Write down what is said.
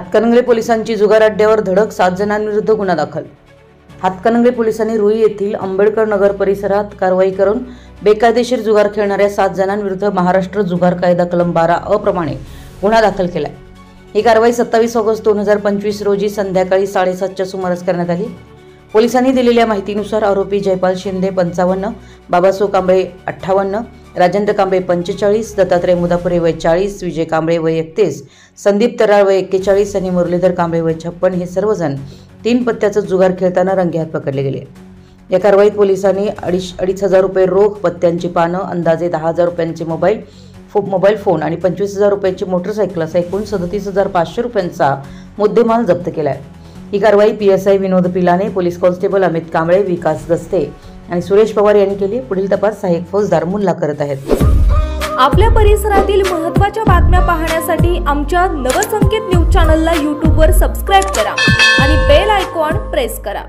हातकणंगले पोलिसांची जुगार अड्ड्यावर धडक, 7 जणांविरुद्ध गुन्हा दाखल। हातकणंगले पोलिसांनी रुई येथील आंबेडकर नगर परिसरात कारवाई करून बेकायदेशीर जुगार खेळणाऱ्या 7 जणांविरुद्ध महाराष्ट्र जुगार कायदा कलम 12 प्रमाणे गुन्हा दाखल केलाय। ही कारवाई 27 ऑगस्ट 2025 रोजी संध्याकाळी 7:30च्या सुमारास करण्यात आली। पोलिसांनी दिलेल्या माहितीनुसार आरोपी जयपाल शिंदे 55, बाबासो कांबळे 58, राजेंद्र कांबळे 45, दत्तात्रय मुदापुरे वय 40, विजय कांबळे वय 31, संदीप तराळ वय 41 आणि मुरलीधर कांबळे वय 56 हे सर्वजण 3 पत्त्याचा जुगार खेळताना रंगेहात पकडले गेले। या कारवाईत पोलिसांनी 2,500 रुपये रोख, पत्त्यांची पानं, अंदाजे 10,000 रुपयांचे मोबाईल फोन आणि 25,000 रुपयांची मोटरसायकल असा एकूण 37,500 रुपयांचा मुद्देमाल जप्त केला आहे। ही कारवाई PSI विनोद पिलाने, पोलीस कॉन्स्टेबल अमित कांबळे, विकास गस्ते आणि सुरेश पवार यांनी केली। पुढील तपास सहाय्यक फौजदार मुल्ला करत आहेत। आपल्या परिसरातील महत्त्वाच्या बातम्या पाहण्यासाठी आमच्या नवसंकेत न्यूज चॅनलला YouTube वर सबस्क्राइब करा आणि बेल आयकॉन प्रेस करा।